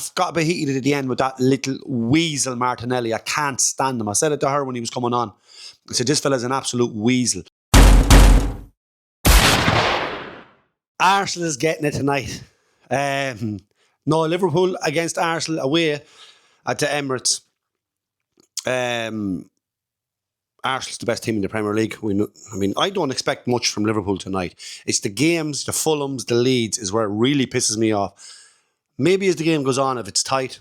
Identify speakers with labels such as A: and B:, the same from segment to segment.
A: got a bit heated at the end with that little weasel Martinelli. I can't stand him. I said it to her when he was coming on. I said, this fella's an absolute weasel. Arsenal is getting it tonight. No, Liverpool against Arsenal away at the Emirates. Arsenal's the best team in the Premier League. I don't expect much from Liverpool tonight. It's the games, the Fulhams, the Leeds is where it really pisses me off. Maybe as the game goes on, if it's tight,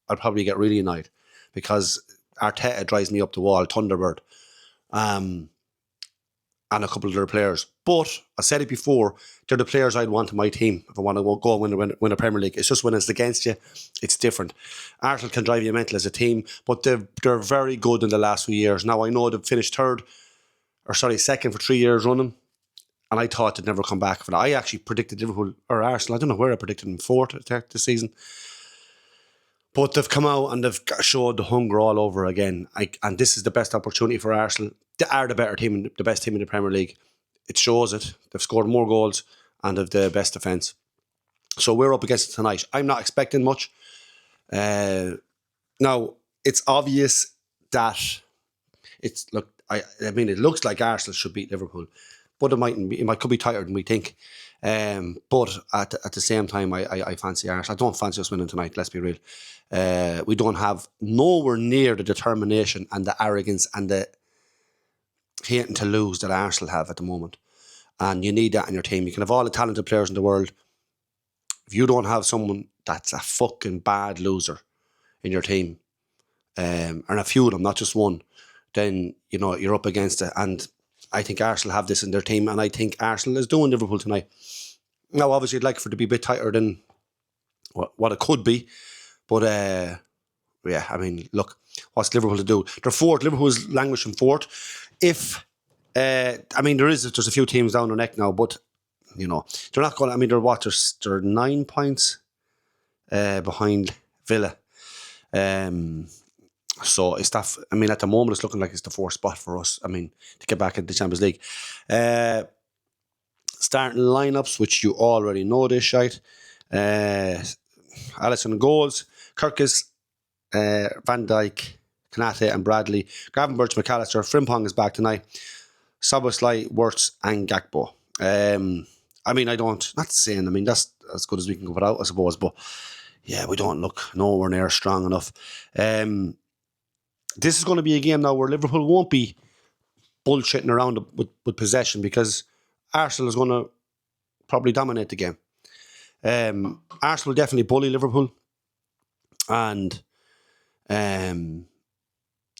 A: I'll probably get really annoyed because Arteta drives me up the wall, Thunderbird, and a couple of their players. But I said it before, they're the players I'd want in my team if I want to go and win a Premier League. It's just when it's against you, it's different. Arsenal can drive you mental as a team, but they're very good in the last few years. Now I know they've finished second for 3 years running. And I thought they'd never come back for that. I actually predicted Liverpool or Arsenal. I don't know where I predicted them, fourth this season. But they've come out and they've showed the hunger all over again. And this is the best opportunity for Arsenal. They are the better team, the best team in the Premier League. It shows it. They've scored more goals and have the best defence. So we're up against it tonight. I'm not expecting much. Now, it's obvious that it looks like Arsenal should beat Liverpool. But it could be tighter than we think. But at the same time, I fancy Arsenal. I don't fancy us winning tonight, let's be real. We don't have nowhere near the determination and the arrogance and the hating to lose that Arsenal have at the moment. And you need that in your team. You can have all the talented players in the world. If you don't have someone that's a fucking bad loser in your team, and a few of them, not just one, then you're up against it. And I think Arsenal have this in their team, and I think Arsenal is doing Liverpool tonight. Now, obviously, I'd like for it to be a bit tighter than what it could be, but look, what's Liverpool to do? They're fourth. Liverpool's languishing fourth. There's a few teams down their neck now, but they're not going. They're 9 points behind Villa. So it's that. At the moment, it's looking like it's the fourth spot for us. To get back into the Champions League. Starting lineups, which you already know this shite. Alisson goals. Kirkus, Van Dijk, Kanate and Bradley. Gravenberch, McAllister. Frimpong is back tonight. Szoboszlai, Wirtz and Gakpo. Not saying, that's as good as we can go without, I suppose, but yeah, we don't look nowhere near strong enough. This is going to be a game now where Liverpool won't be bullshitting around with possession because Arsenal is going to probably dominate the game. Arsenal will definitely bully Liverpool, and I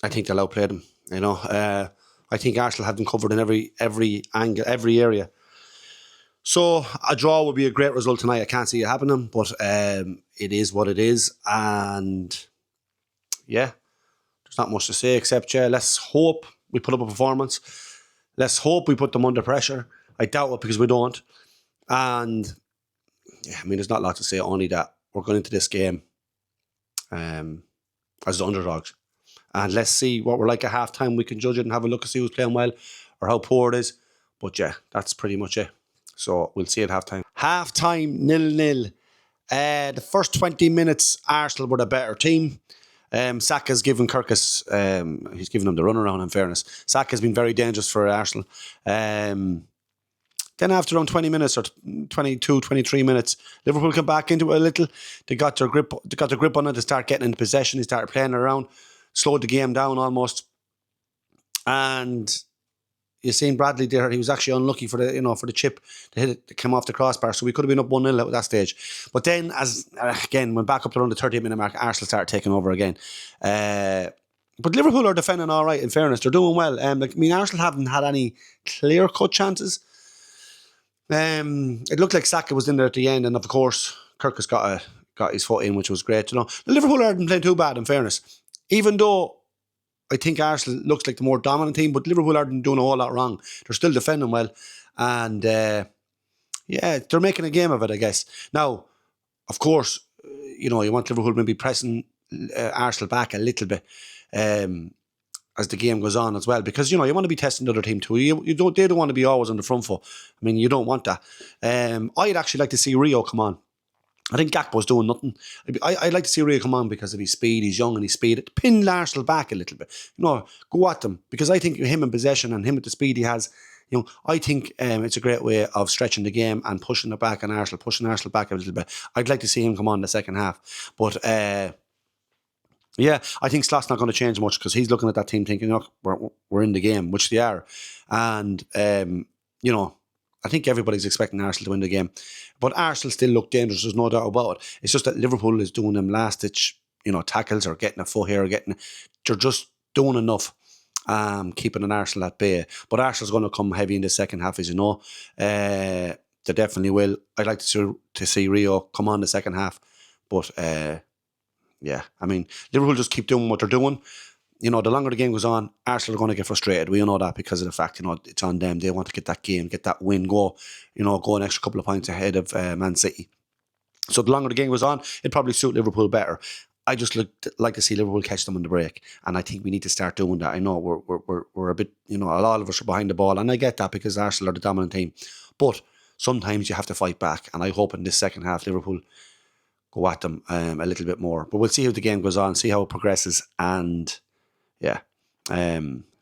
A: think they'll outplay them. I think Arsenal have them covered in every angle, every area. So a draw would be a great result tonight. I can't see it happening, but it is what it is, and yeah. There's not much to say except, let's hope we put up a performance. Let's hope we put them under pressure. I doubt it because we don't. And, there's not a lot to say, only that we're going into this game as the underdogs. And let's see what we're like at halftime. We can judge it and have a look and see who's playing well or how poor it is. But, that's pretty much it. So we'll see at halftime. Halftime, 0-0. The first 20 minutes, Arsenal were the better team. Saka's given Kirkus, he's given him the runaround in fairness. Saka's been very dangerous for Arsenal. Then after around 20 minutes or 22, 23 minutes, Liverpool come back into it a little. They got their grip on it. They start getting into possession. They started playing around, slowed the game down almost. And you seen Bradley there, he was actually unlucky for the chip to hit it, to come off the crossbar, so we could have been up 1-0 at that stage. But then, when back up around the 30-minute mark, Arsenal started taking over again. But Liverpool are defending all right, in fairness. They're doing well. Arsenal haven't had any clear-cut chances. It looked like Saka was in there at the end, and of course, Kirkus got his foot in, which was great. Liverpool aren't playing too bad, in fairness. Even though I think Arsenal looks like the more dominant team, but Liverpool aren't doing a whole lot wrong. They're still defending well. And, they're making a game of it, I guess. Now, of course, you want Liverpool maybe pressing Arsenal back a little bit as the game goes on as well. Because, you want to be testing the other team too. They don't want to be always on the front foot. You don't want that. I'd actually like to see Rio come on. I think Gakpo's doing nothing. I'd like to see Rio come on because of his speed. He's young and his speed. Pin Arsenal back a little bit. Go at them. Because I think him in possession and him with the speed he has, I think it's a great way of stretching the game and pushing it back on Arsenal, pushing Arsenal back a little bit. I'd like to see him come on in the second half. But, yeah, I think Slot's not going to change much because he's looking at that team thinking, look, we're in the game, which they are. And, I think everybody's expecting Arsenal to win the game. But Arsenal still look dangerous, there's no doubt about it. It's just that Liverpool is doing them last-ditch, tackles or getting a foot here or they're just doing enough, keeping an Arsenal at bay. But Arsenal's going to come heavy in the second half, as you know. They definitely will. I'd like to see Rio come on the second half. But, yeah, I mean, Liverpool just keep doing what they're doing. The longer the game goes on, Arsenal are going to get frustrated. We all know that because of the fact, it's on them. They want to get that game, get that win, go an extra couple of points ahead of Man City. So the longer the game goes on, it'd probably suit Liverpool better. I just like to see Liverpool catch them on the break, and I think we need to start doing that. I know we're a bit, a lot of us are behind the ball, and I get that because Arsenal are the dominant team. But sometimes you have to fight back, and I hope in this second half Liverpool go at them a little bit more. But we'll see how the game goes on, see how it progresses, and yeah,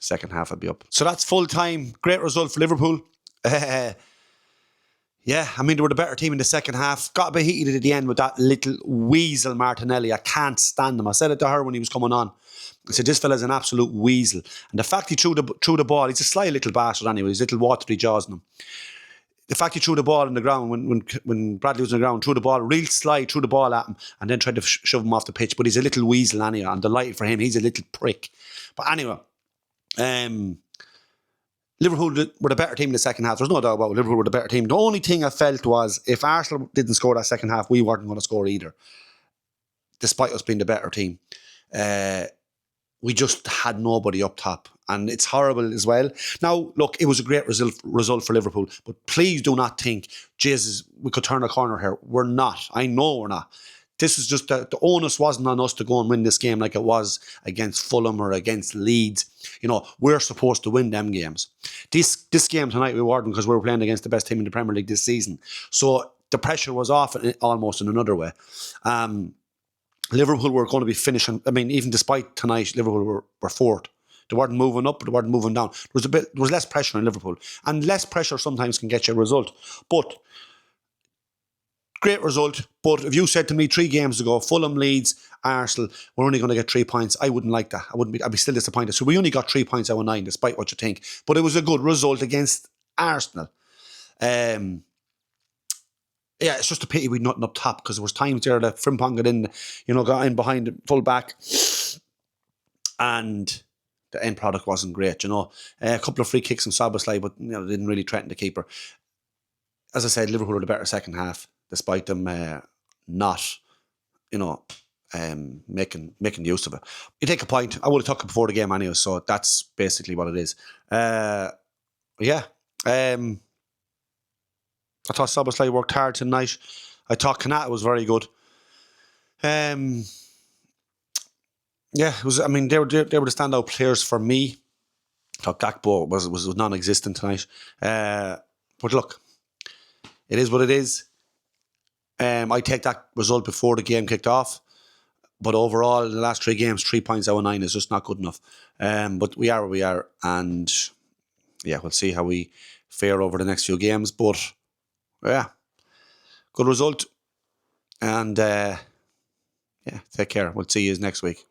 A: second half will be up. So that's full time. Great result for Liverpool. Yeah, I mean, they were the better team in the second half. Got a bit heated at the end with that little weasel Martinelli. I can't stand him. I said it to her when he was coming on. I said, this fella's an absolute weasel. And the fact he threw the ball, he's a sly little bastard anyway. He's little watery jaws in him. The fact he threw the ball on the ground when Bradley was on the ground, threw the ball, real sly, threw the ball at him and then tried to shove him off the pitch. But he's a little weasel anyway. I'm delighted for him. He's a little prick. But anyway, Liverpool were the better team in the second half. There's no doubt about it. Liverpool were the better team. The only thing I felt was if Arsenal didn't score that second half, we weren't going to score either, despite us being the better team. We just had nobody up top. And it's horrible as well. Now, look, it was a great result for Liverpool. But please do not think, Jesus, we could turn a corner here. We're not. I know we're not. This is just the onus wasn't on us to go and win this game like it was against Fulham or against Leeds. We're supposed to win them games. This game tonight we weren't because we were playing against the best team in the Premier League this season. So the pressure was off almost in another way. Liverpool were going to be finishing. I mean, even despite tonight, Liverpool were fourth. They weren't moving up, but they weren't moving down. There was less pressure on Liverpool. And less pressure sometimes can get you a result. But great result. But if you said to me 3 games ago, Fulham, Leeds, Arsenal, we're only going to get 3 points, I wouldn't like that. I'd be still disappointed. So we only got 3 points out of 9, despite what you think. But it was a good result against Arsenal. Yeah, it's just a pity we'd nothing up top because there was times there that Frimpong got in behind the full back. And the end product wasn't great, A couple of free kicks from Szoboszlai, but they didn't really threaten the keeper. As I said, Liverpool were the better second half, despite them not, making use of it. You take a point. I would have took it before the game anyway, so that's basically what it is. Yeah. I thought Szoboszlai worked hard tonight. I thought Kanata was very good. Yeah, it was. I mean, they were the standout players for me. I thought Gakpo was non-existent tonight. But look, it is what it is. I take that result before the game kicked off. But overall, in the last 3 games, 3 points out of 9 is just not good enough. But we are where we are. And yeah, we'll see how we fare over the next few games. But yeah, good result. And yeah, take care. We'll see you next week.